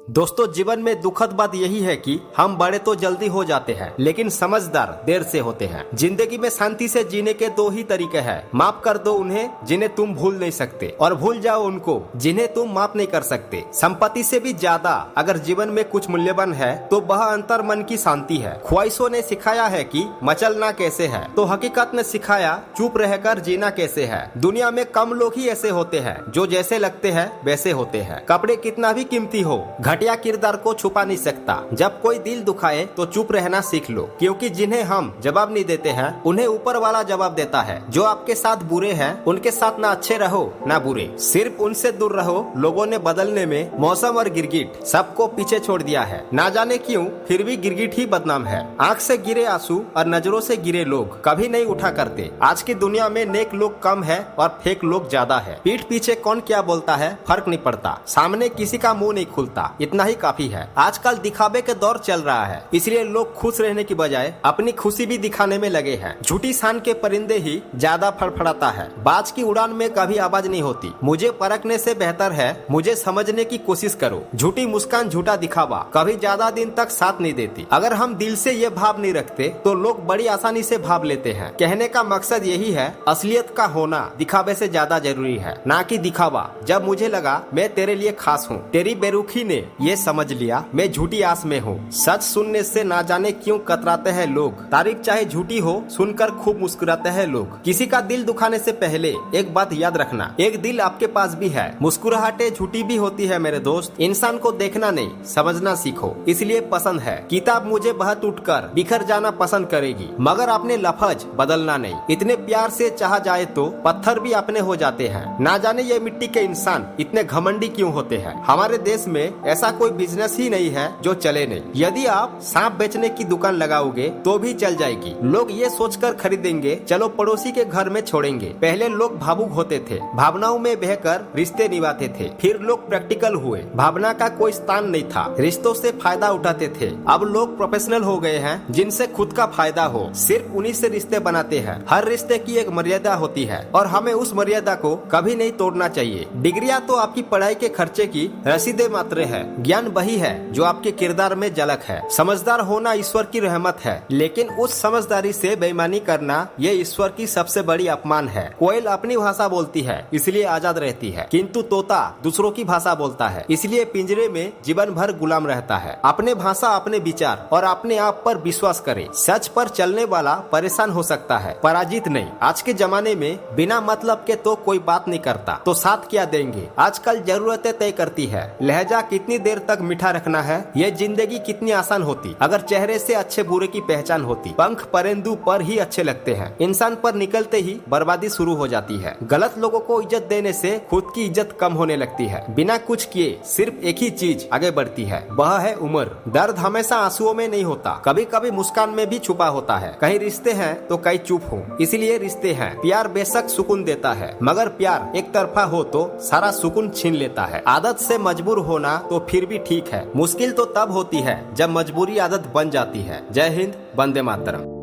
दोस्तों, जीवन में दुखद बात यही है कि हम बड़े तो जल्दी हो जाते हैं, लेकिन समझदार देर से होते हैं। जिंदगी में शांति से जीने के दो ही तरीके हैं। माफ कर दो उन्हें जिन्हें तुम भूल नहीं सकते, और भूल जाओ उनको जिन्हें तुम माफ नहीं कर सकते। संपत्ति से भी ज्यादा अगर जीवन में कुछ मूल्यवान है तो वह अंतर मन की शांति है। ख्वाहिशों ने सिखाया है कि मचलना कैसे है, तो हकीकत ने सिखाया चुप रहकर जीना कैसे है। दुनिया में कम लोग ही ऐसे होते हैं जो जैसे लगते हैं वैसे होते हैं। कपड़े कितना भी कीमती हो, घटिया किरदार को छुपा नहीं सकता। जब कोई दिल दुखाए तो चुप रहना सीख लो, क्योंकि जिन्हें हम जवाब नहीं देते हैं उन्हें ऊपर वाला जवाब देता है। जो आपके साथ बुरे हैं उनके साथ ना अच्छे रहो ना बुरे, सिर्फ उनसे दूर रहो। लोगों ने बदलने में मौसम और गिरगिट सबको पीछे छोड़ दिया है। ना जाने क्यों फिर भी गिरगिट ही बदनाम है। आंख से गिरे आंसू और नजरों से गिरे लोग कभी नहीं उठा करते। आज की दुनिया में नेक लोग कम है और फेक लोग ज्यादा है। पीठ पीछे कौन क्या बोलता है फर्क नहीं पड़ता, सामने किसी का मुंह नहीं खुलता, इतना ही काफी है। आजकल दिखावे के दौर चल रहा है, इसलिए लोग खुश रहने की बजाय अपनी खुशी भी दिखाने में लगे हैं। झूठी शान के परिंदे ही ज्यादा फड़फड़ाता है। बाज की उड़ान में कभी आवाज नहीं होती। मुझे परखने से बेहतर है मुझे समझने की कोशिश करो। झूठी मुस्कान झूठा दिखावा कभी ज्यादा दिन तक साथ नहीं देती। अगर हम दिल से ये भाव नहीं रखते तो लोग बड़ी आसानी से भाव लेते हैं। कहने का मकसद यही है, असलियत का होना दिखावे से ज्यादा जरूरी है, ना कि दिखावा। जब मुझे लगा मैं तेरे लिए खास हूँ, तेरी बेरुखी ने ये समझ लिया मैं झूठी आस में हूँ। सच सुनने से ना जाने क्यों कतराते हैं लोग। तारीफ चाहे झूठी हो सुनकर खूब मुस्कुराते हैं लोग। किसी का दिल दुखाने से पहले एक बात याद रखना, एक दिल आपके पास भी है। मुस्कुराहटें झूठी भी होती है मेरे दोस्त। इंसान को देखना नहीं समझना सीखो, इसलिए पसंद है। किताब मुझे बहुत उठकर बिखर जाना पसंद करेगी, मगर अपने लफ्ज बदलना नहीं। इतने प्यार से चाहा जाए तो पत्थर भी अपने हो जाते हैं। ना जाने ये मिट्टी के इंसान इतने घमंडी क्यों होते हैं। हमारे देश में ऐसा कोई बिजनेस ही नहीं है जो चले नहीं। यदि आप सांप बेचने की दुकान लगाओगे तो भी चल जाएगी। लोग ये सोचकर खरीदेंगे चलो पड़ोसी के घर में छोड़ेंगे। पहले लोग भावुक होते थे, भावनाओं में बहकर रिश्ते निभाते थे। फिर लोग प्रैक्टिकल हुए, भावना का कोई स्थान नहीं था, रिश्तों से फायदा उठाते थे। अब लोग प्रोफेशनल हो गए हैं, जिनसे खुद का फायदा हो सिर्फ उन्हीं से रिश्ते बनाते हैं। हर रिश्ते की एक मर्यादा होती है और हमें उस मर्यादा को कभी नहीं तोड़ना चाहिए। डिग्रियां तो आपकी पढ़ाई के खर्चे की रसीदें मात्र है, ज्ञान वही है जो आपके किरदार में झलक है। समझदार होना ईश्वर की रहमत है, लेकिन उस समझदारी से बेईमानी करना ये ईश्वर की सबसे बड़ी अपमान है। कोयल अपनी भाषा बोलती है इसलिए आजाद रहती है, किंतु तोता दूसरों की भाषा बोलता है इसलिए पिंजरे में जीवन भर गुलाम रहता है। अपने भाषा, अपने विचार और अपने आप पर विश्वास करे। सच पर चलने वाला परेशान हो सकता है, पराजित नहीं। आज के जमाने में बिना मतलब के तो कोई बात नहीं करता, तो साथ क्या देंगे। आजकल जरूरतें तय करती है। लहजा कितनी देर तक मीठा रखना है, ये जिंदगी कितनी आसान होती अगर चेहरे से अच्छे बुरे की पहचान होती। पंख परिंदों पर ही अच्छे लगते हैं, इंसान पर निकलते ही बर्बादी शुरू हो जाती है। गलत लोगों को इज्जत देने से खुद की इज्जत कम होने लगती है। बिना कुछ किए सिर्फ एक ही चीज आगे बढ़ती है, वह है उम्र। दर्द हमेशा आंसुओं में नहीं होता, कभी कभी मुस्कान में भी छुपा होता है। कहीं रिश्ते हैं तो कहीं चुप हो, इसलिए रिश्ते हैं। प्यार बेशक सुकून देता है, मगर प्यार एक तरफा हो तो सारा सुकून छीन लेता है। आदत से मजबूर होना तो फिर भी ठीक है, मुश्किल तो तब होती है जब मजबूरी आदत बन जाती है। जय हिंद, वंदे मातरम।